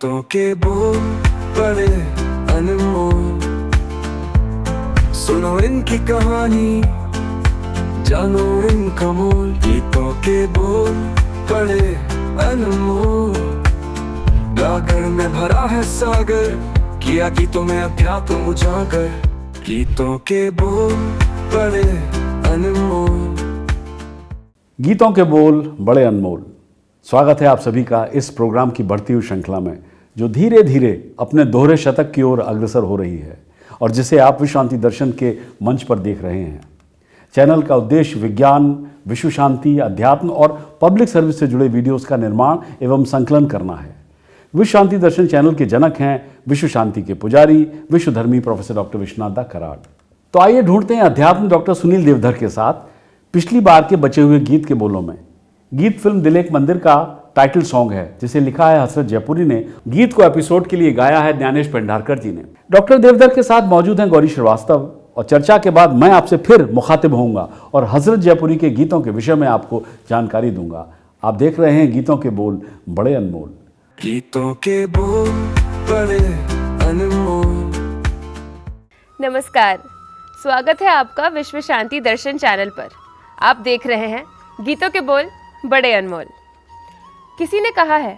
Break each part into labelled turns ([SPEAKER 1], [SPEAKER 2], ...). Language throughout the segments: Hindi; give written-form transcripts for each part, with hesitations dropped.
[SPEAKER 1] गीतों के बोल बड़े अनमोल, सुनो इनकी कहानी, जानो इनका मोल। गीतों के बोल बड़े अनमोल, गागर में भरा है सागर, किया गीतों में अध्यात्म उजागर। गीतों के बोल बड़े अनमोल।
[SPEAKER 2] गीतों के बोल बड़े अनमोल। स्वागत है आप सभी का इस प्रोग्राम की बढ़ती हुई श्रृंखला में, जो धीरे धीरे अपने दोहरे शतक की ओर अग्रसर हो रही है और जिसे आप विश्व शांति दर्शन के मंच पर देख रहे हैं। चैनल का उद्देश्य विज्ञान, विश्व शांति, अध्यात्म और पब्लिक सर्विस से जुड़े वीडियोस का निर्माण एवं संकलन करना है। विश्व शांति दर्शन चैनल के जनक हैं विश्व शांति के पुजारी, विश्वधर्मी प्रोफेसर डॉक्टर विश्वनाथ दा कराड़। तो आइए ढूंढते हैं अध्यात्म डॉक्टर सुनील देवधर के साथ पिछली बार के बचे हुए गीत के बोलों में। गीत फिल्म दिल एक मंदिर का टाइटल सॉन्ग है, जिसे लिखा है हसरत जयपुरी ने। गीत को एपिसोड के लिए गाया है ज्ञानेश पेंढारकर जी ने। डॉक्टर देवधर के साथ मौजूद हैं गौरी श्रीवास्तव, और चर्चा के बाद मैं आपसे फिर मुखातिब होऊंगा और हजरत जयपुरी के गीतों के विषय में आपको जानकारी दूंगा। आप देख रहे हैं गीतों के बोल बड़े अनमोल।
[SPEAKER 1] गीतों के बोल बड़े अनमोल।
[SPEAKER 3] नमस्कार, स्वागत है आपका विश्व शांति दर्शन चैनल पर। आप देख रहे हैं गीतों के बोल बड़े अनमोल। किसी ने कहा है,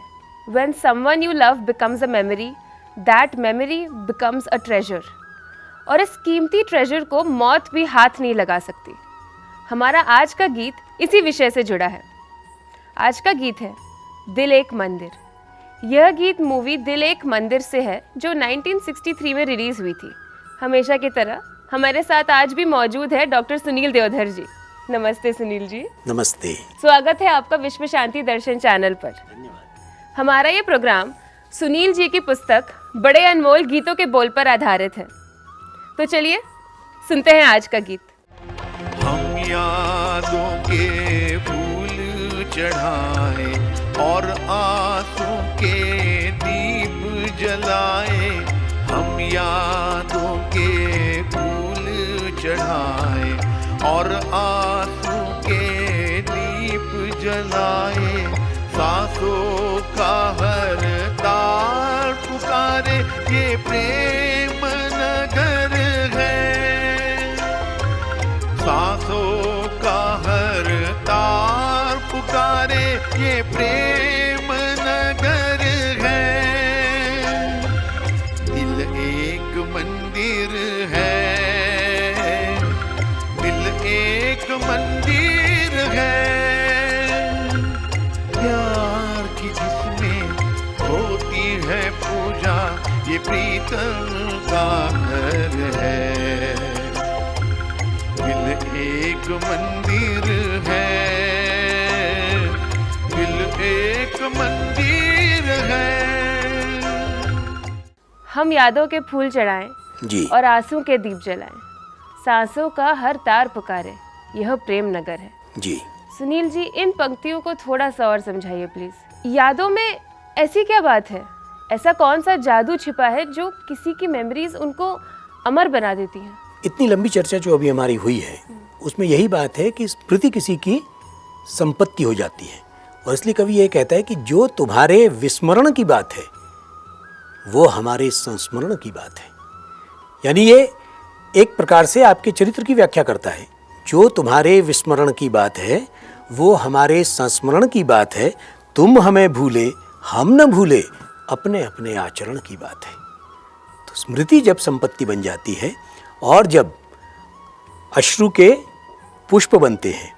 [SPEAKER 3] When someone you love becomes a memory, that memory becomes a treasure। और इस कीमती ट्रेजर को मौत भी हाथ नहीं लगा सकती। हमारा आज का गीत इसी विषय से जुड़ा है। आज का गीत है दिल एक मंदिर। यह गीत मूवी दिल एक मंदिर से है, जो 1963 में रिलीज हुई थी। हमेशा की तरह हमारे साथ आज भी मौजूद है डॉक्टर सुनील देवधर जी। नमस्ते सुनील जी।
[SPEAKER 4] नमस्ते।
[SPEAKER 3] स्वागत है आपका विश्व शांति दर्शन चैनल पर।
[SPEAKER 4] धन्यवाद।
[SPEAKER 3] हमारा ये प्रोग्राम सुनील जी की पुस्तक बड़े अनमोल गीतों के बोल पर आधारित है। तो चलिए सुनते हैं आज का गीत।
[SPEAKER 5] हम यादों के फूल चढ़ाए और आंसू के दीप जलाए। हम यादों के फूल चढ़ाए और आंसू के दीप जलाए। सांसों का हर तार पुकारे, ये प्रेम नगर है। सांसों का हर तार पुकारे, ये प्रेम नगर है। दिल एक मंदिर है, दिल एक मंदिर है। प्यार की जिसमें होती है पूजा, ये प्रीतम का घर है। दिल एक मंदिर है, दिल एक मंदिर है।
[SPEAKER 3] हम यादों के फूल चढ़ाएं
[SPEAKER 4] जी।
[SPEAKER 3] और आंसू के दीप जलाएं। सांसों का हर तार पुकारे, यह प्रेम नगर है।
[SPEAKER 4] जी।
[SPEAKER 3] सुनील जी, इन पंक्तियों को थोड़ा सा और समझाइए प्लीज। यादों में ऐसी क्या बात है, ऐसा कौन सा जादू छिपा है जो किसी की मेमोरीज उनको अमर बना देती हैं?
[SPEAKER 4] इतनी लंबी चर्चा जो अभी हमारी हुई है, उसमें यही बात है कि स्मृति किसी की संपत्ति हो जाती है। और इसलिए कवि ये कहता है कि जो तुम्हारे विस्मरण की बात है, वो हमारे संस्मरण की बात है। यानी ये एक प्रकार से आपके चरित्र की व्याख्या करता है। जो तुम्हारे विस्मरण की बात है, वो हमारे संस्मरण की बात है। तुम हमें भूले, हम न भूले, अपने अपने आचरण की बात है। तो स्मृति जब संपत्ति बन जाती है और जब अश्रु के पुष्प बनते हैं,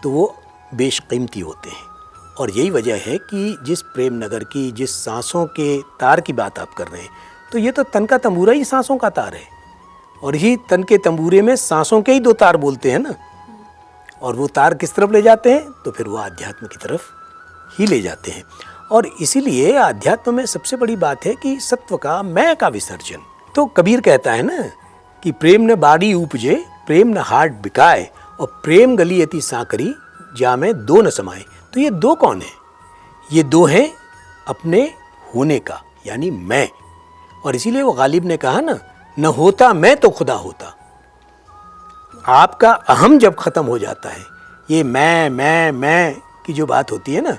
[SPEAKER 4] तो वो बेशकीमती होते हैं। और यही वजह है कि जिस प्रेम नगर की, जिस सांसों के तार की बात आप कर रहे हैं, तो ये तो तन का तंबूरा ही सांसों का तार है। और ही तन के तंबूरे में सांसों के ही दो तार बोलते हैं ना। और वो तार किस तरफ ले जाते हैं, तो फिर वो आध्यात्म की तरफ ही ले जाते हैं। और इसीलिए आध्यात्म में सबसे बड़ी बात है कि सत्व का, मैं का विसर्जन। तो कबीर कहता है ना कि प्रेम न बाड़ी उपजे, प्रेम न हाट बिकाए, और प्रेम गली अति सांकरी, जा में दो न समाए। तो ये दो कौन है? ये दो हैं अपने होने का, यानी मैं। और इसीलिए वो गालिब ने कहा ना, न होता मैं तो खुदा होता। आपका अहम जब खत्म हो जाता है, ये मैं की जो बात होती है ना,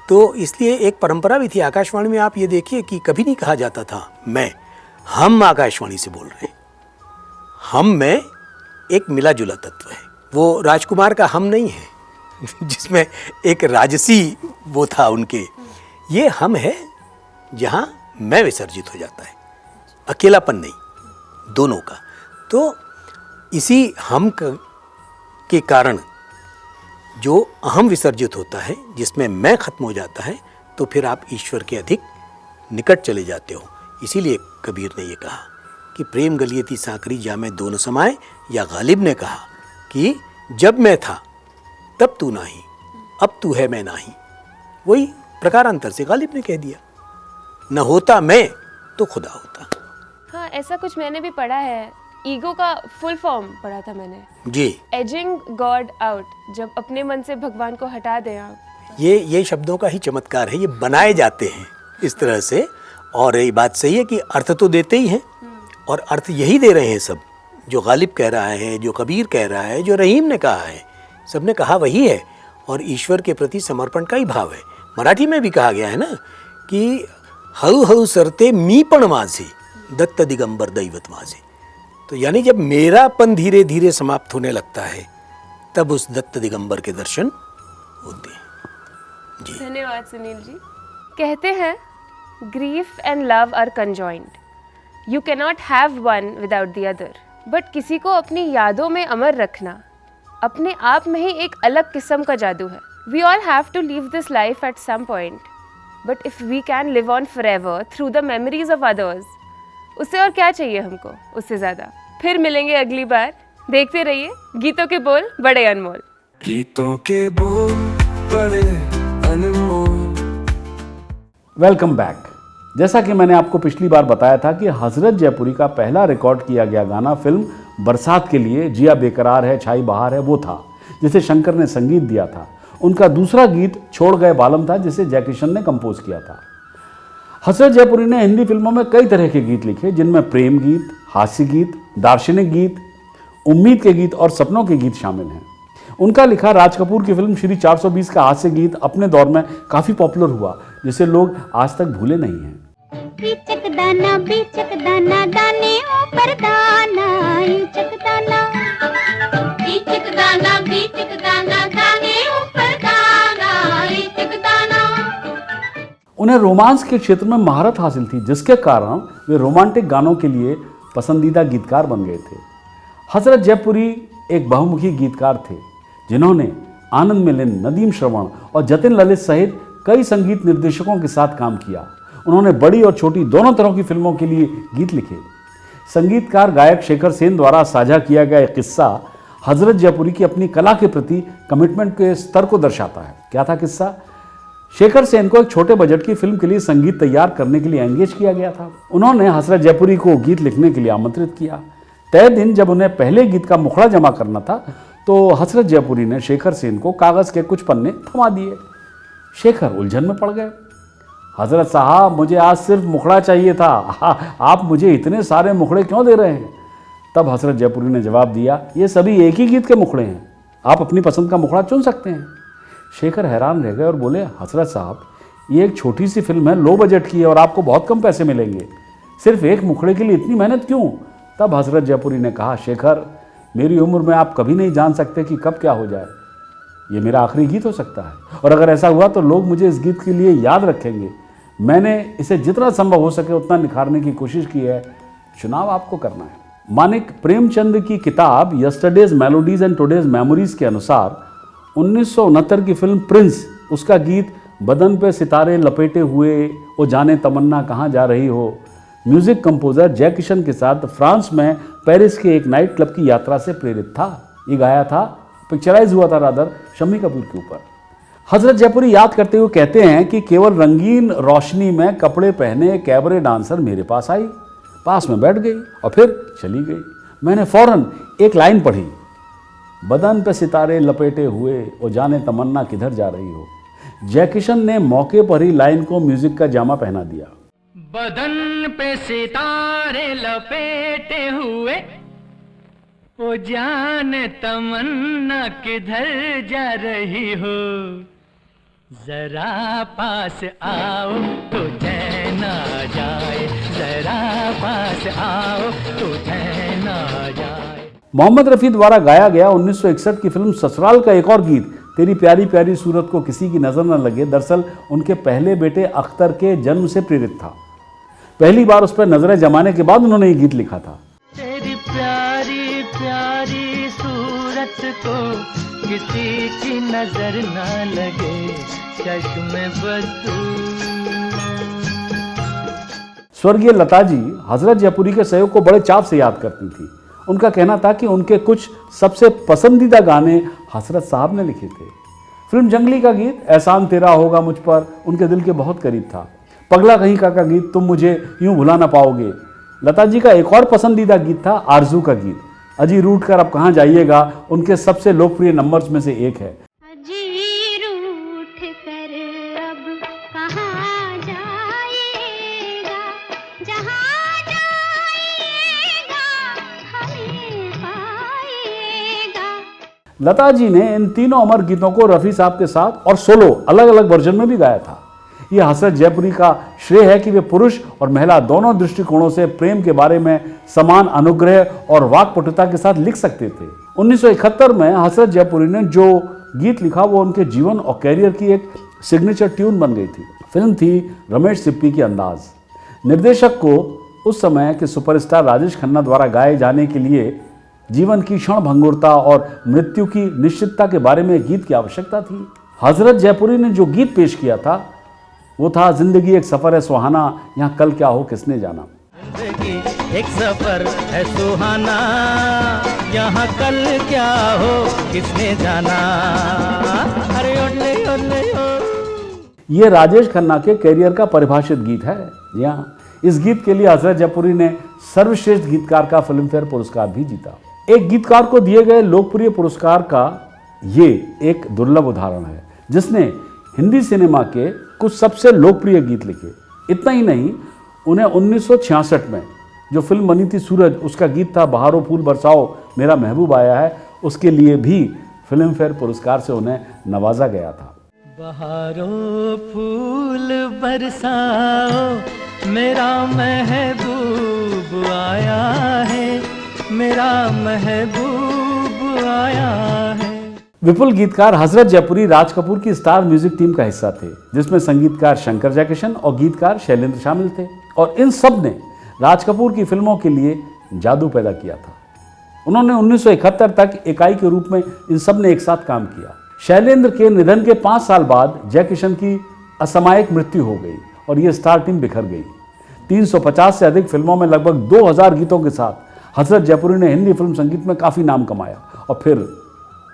[SPEAKER 4] तो इसलिए एक परंपरा भी थी आकाशवाणी में। आप ये देखिए कि कभी नहीं कहा जाता था मैं, हम आकाशवाणी से बोल रहे हैं। हम में एक मिला जुला तत्व है, वो राजकुमार का हम नहीं है जिसमें एक राजसी वो था उनके। ये हम है जहाँ मैं विसर्जित हो जाता है, अकेलापन नहीं, दोनों का। तो इसी हम के कारण जो अहम विसर्जित होता है, जिसमें मैं खत्म हो जाता है, तो फिर आप ईश्वर के अधिक निकट चले जाते हो। इसीलिए कबीर ने ये कहा कि प्रेम गलियती साकरी जामे दोनों समाए, या गालिब ने कहा कि जब मैं था तब तू नाही, अब तू है मैं नाही। वही प्रकारांतर से गालिब ने कह दिया, न होता मैं तो खुदा होता।
[SPEAKER 3] हाँ, ऐसा कुछ मैंने भी पढ़ा है। ईगो का फुल फॉर्म पढ़ा था मैंने
[SPEAKER 4] जी।
[SPEAKER 3] एजिंग गॉड आउट, जब अपने मन से भगवान को हटा दें आप।
[SPEAKER 4] ये शब्दों का ही चमत्कार है, ये बनाए जाते हैं इस तरह से। और ये बात सही है कि अर्थ तो देते ही हैं, और अर्थ यही दे रहे हैं सब। जो गालिब कह रहा है, जो कबीर कह रहा है, जो रहीम ने कहा है, सब ने कहा वही है। और ईश्वर के प्रति समर्पण का ही भाव है। मराठी में भी कहा गया है ना कि हळू हळू सरते मी पण माझे, दत्त दिगंबर दैवत माझे। तो यानी जब मेरापन धीरे धीरे समाप्त होने लगता है, तब उस दत्त दिगंबर के दर्शन होते हैं। जी
[SPEAKER 3] धन्यवाद सुनील जी। कहते हैं grief and love are conjoined, you cannot have one without the other. But किसी को अपनी यादों में अमर रखना अपने आप में ही एक अलग किस्म का जादू है। We all have to leave this life at some point, but if we can live on forever through the memories of others, उससे और क्या चाहिए हमको, उससे ज़्यादा। फिर मिलेंगे अगली बार। देखते रहिए गीतों के बोल बड़े अनमोल।
[SPEAKER 1] गीतों के बोल बड़े अनमोल।
[SPEAKER 2] Welcome back. जैसा कि मैंने आपको पिछली बार बताया था कि हजरत जयपुरी का पहला रिकॉर्ड किया गया गाना फिल्म बरसात के लिए जिया बेकरार है छाई बहार है वो था, जिसे शंकर ने संगीत दिया था। उनका दूसरा गीत छोड़ गए बालम था, जिसे जयकिशन ने कंपोज किया था। हजरत जयपुरी ने हिंदी फिल्मों में कई तरह के गीत लिखे, जिनमें प्रेम गीत, हास्य गीत, दार्शनिक गीत, उम्मीद के गीत और सपनों के गीत शामिल हैं। उनका लिखा राज कपूर की फिल्म श्री 420 का हास्य गीत अपने दौर में काफ़ी पॉपुलर हुआ, जिसे लोग आज तक भूले नहीं हैं।
[SPEAKER 6] बीचक दाना दाने ऊपर दाना, बीचक दाना दाने ऊपर दाना, बीचक दाना।
[SPEAKER 2] उन्हें रोमांस के क्षेत्र में महारत हासिल थी, जिसके कारण वे रोमांटिक गानों के लिए पसंदीदा गीतकार बन गए थे। हजरत जयपुरी एक बहुमुखी गीतकार थे, जिन्होंने आनंद मिलिन, नदीम श्रवण और जतिन ललित सहित कई संगीत निर्देशकों के साथ काम किया। उन्होंने बड़ी और छोटी दोनों तरह की फिल्मों के लिए गीत लिखे। संगीतकार गायक शेखर सेन द्वारा साझा किया गया एक किस्सा हजरत जयपुरी की अपनी कला के प्रति कमिटमेंट के स्तर को दर्शाता है। क्या था किस्सा? शेखर सेन को एक छोटे बजट की फिल्म के लिए संगीत तैयार करने के लिए एंगेज किया गया था। उन्होंने हजरत जयपुरी को गीत लिखने के लिए आमंत्रित किया। तय दिन जब उन्हें पहले गीत का मुखड़ा जमा करना था, तो हजरत जयपुरी ने शेखर सेन को कागज़ के कुछ पन्ने थमा दिए। शेखर उलझन में पड़ गए। हजरत साहब, मुझे आज सिर्फ मुखड़ा चाहिए था, आप मुझे इतने सारे मुखड़े क्यों दे रहे हैं? तब हजरत जयपुरी ने जवाब दिया, ये सभी एक ही गीत के मुखड़े हैं, आप अपनी पसंद का मुखड़ा चुन सकते हैं। शेखर हैरान रह गए और बोले, हजरत साहब, ये एक छोटी सी फिल्म है, लो बजट की है और आपको बहुत कम पैसे मिलेंगे, सिर्फ एक मुखड़े के लिए इतनी मेहनत क्यों? तब हजरत जयपुरी ने कहा, शेखर, मेरी उम्र में आप कभी नहीं जान सकते कि कब क्या हो जाए। ये मेरा आखिरी गीत हो सकता है, और अगर ऐसा हुआ तो लोग मुझे इस गीत के लिए याद रखेंगे। मैंने इसे जितना संभव हो सके उतना निखारने की कोशिश की है, चुनाव आपको करना है। मानिक प्रेमचंद की किताब yesterday's melodies and today's memories के अनुसार 1969 की फिल्म प्रिंस, उसका गीत बदन पे सितारे लपेटे हुए वो जाने तमन्ना कहाँ जा रही हो, म्यूजिक कंपोजर जयकिशन के साथ फ्रांस में पेरिस के एक नाइट क्लब की यात्रा से प्रेरित था। ये गाया था, पिक्चराइज हुआ था रादर शम्मी कपूर के ऊपर। हजरत जयपुरी याद करते हुए कहते हैं कि केवल रंगीन रोशनी में कपड़े पहने कैबरे डांसर मेरे पास आई, पास में बैठ गई और फिर चली गई। मैंने फौरन एक लाइन पढ़ी, बदन पे सितारे लपेटे हुए वो जाने तमन्ना किधर जा रही हो। जयकिशन ने मौके पर ही लाइन को म्यूजिक का जामा पहना दिया।
[SPEAKER 7] बदन पे सितारे लपेटे हुए वो जाने तमन्ना किधर जा रही हो, जरा पास आओ तो चैन आ जाए, जरा पास आओ तो चैन आ जाए।
[SPEAKER 2] मोहम्मद रफ़ी द्वारा गाया गया 1961 की फिल्म ससुराल का एक और गीत तेरी प्यारी प्यारी सूरत को किसी की नज़र न लगे दरअसल उनके पहले बेटे अख्तर के जन्म से प्रेरित था। पहली बार उस पर नजरें जमाने के बाद उन्होंने ये गीत लिखा था।
[SPEAKER 7] तेरी प्यारी प्यारी सूरत को किसी की नजर ना लगे, चश्मे बदू।
[SPEAKER 2] स्वर्गीय लता जी हजरत जयपुरी के सहयोग को बड़े चाव से याद करती थी। उनका कहना था कि उनके कुछ सबसे पसंदीदा गाने हसरत साहब ने लिखे थे। फिल्म जंगली का गीत एहसान तेरा होगा मुझ पर उनके दिल के बहुत करीब था। पगला कहीं का गीत तुम मुझे यूं भुला ना पाओगे। लता जी का एक और पसंदीदा गीत था आरजू का गीत अजी रूठ कर अब कहाँ जाइएगा, उनके सबसे लोकप्रिय नंबर्स में से एक है।
[SPEAKER 6] अजी रूठ कर अब कहाँ जाएगा, जहाँ जाएगा हमें पाएगा।
[SPEAKER 2] लता जी ने इन तीनों अमर गीतों को रफ़ी साहब के साथ और सोलो अलग अलग वर्जन में भी गाया था। यह हसरत जयपुरी का श्रेय है कि वे पुरुष और महिला दोनों दृष्टिकोणों से प्रेम के बारे में समान अनुग्रह और वाक्पटुता के साथ लिख सकते थे। 1971 में हसरत जयपुरी ने जो गीत लिखा वो उनके जीवन और कैरियर की एक सिग्नेचर ट्यून बन गई थी। फिल्म थी रमेश सिप्पी की अंदाज। निर्देशक को उस समय के सुपरस्टार राजेश खन्ना द्वारा गाए जाने के लिए जीवन की क्षणभंगुरता और मृत्यु की निश्चितता के बारे में गीत की आवश्यकता थी। हजरत जयपुरी ने जो गीत पेश किया था वो था जिंदगी एक सफर है सुहाना, यहाँ कल क्या हो किसने जाना।
[SPEAKER 7] जिंदगी एक सफर है सुहाना, यहाँ कल क्या हो किसने जाना। अरे ओले ओले ओ।
[SPEAKER 2] ये राजेश खन्ना के कैरियर का परिभाषित गीत है। जी हाँ, इस गीत के लिए हजरत जयपुरी ने सर्वश्रेष्ठ गीतकार का फिल्म फेयर पुरस्कार भी जीता। एक गीतकार को दिए गए लोकप्रिय पुरस्कार का ये एक दुर्लभ उदाहरण है जिसने हिंदी सिनेमा के कुछ सबसे लोकप्रिय गीत लिखे। इतना ही नहीं, उन्हें 1966 में जो फिल्म बनी थी सूरज, उसका गीत था बहारो फूल बरसाओ मेरा महबूब आया है, उसके लिए भी फिल्म फेयर पुरस्कार से उन्हें नवाजा गया था।
[SPEAKER 7] बहारो फूल बरसाओ मेरा महबूब आया है, मेरा महबूब आया है।
[SPEAKER 2] विपुल गीतकार हजरत जयपुरी राज कपूर की स्टार म्यूजिक टीम का हिस्सा थे जिसमें संगीतकार शंकर जयकिशन और गीतकार शैलेंद्र शामिल थे और इन सब ने राज कपूर की फिल्मों के लिए जादू पैदा किया था। उन्होंने 1971 तक इकाई के रूप में इन सब ने एक साथ काम किया। शैलेंद्र के निधन के 5 साल बाद जयकिशन की असामयिक मृत्यु हो गई और ये स्टार टीम बिखर गई। 350 से अधिक फिल्मों में लगभग 2000 गीतों के साथ हजरत जयपुरी ने हिंदी फिल्म संगीत में काफ़ी नाम कमाया और फिर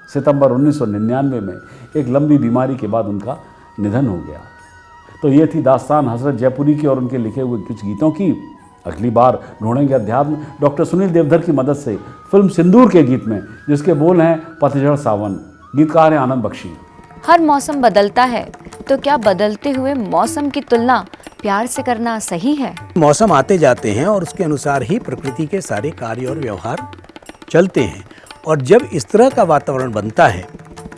[SPEAKER 2] सितंबर 1999 में एक लंबी बीमारी के बाद उनका निधन हो गया। तो ये थी दास्तान हजरत जयपुरी की और उनके लिखे हुए कुछ गीतों की। अगली बार ढूंढेंगे अध्यात्म डॉक्टर सुनील देवधर की मदद से फिल्म सिंदूर के गीत में, जिसके बोल हैं पतझड़ सावन, गीतकार हैं आनंद बख्शी।
[SPEAKER 8] हर मौसम बदलता है तो क्या बदलते हुए मौसम की तुलना प्यार से करना सही है?
[SPEAKER 4] मौसम आते जाते हैं और उसके अनुसार ही प्रकृति के सारे कार्य और व्यवहार चलते हैं और जब इस तरह का वातावरण बनता है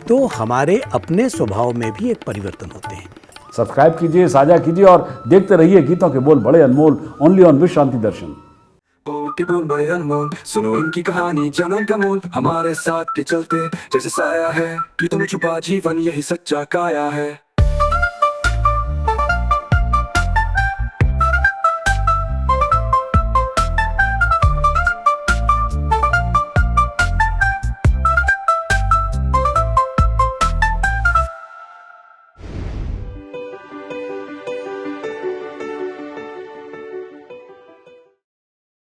[SPEAKER 4] तो हमारे अपने स्वभाव में भी एक परिवर्तन होते हैं।
[SPEAKER 2] सब्सक्राइब कीजिए, साझा कीजिए और देखते रहिए गीतों के बोल बड़े अनमोल, ओनली ऑन विश्व शांति दर्शन।
[SPEAKER 1] के बोल बड़े अनमोल, सुनो इनकी कहानी जनम का मोल, हमारे साथ के चलते जैसे साया है, गीतों में छुपा जीवन यही सच्चा काया है।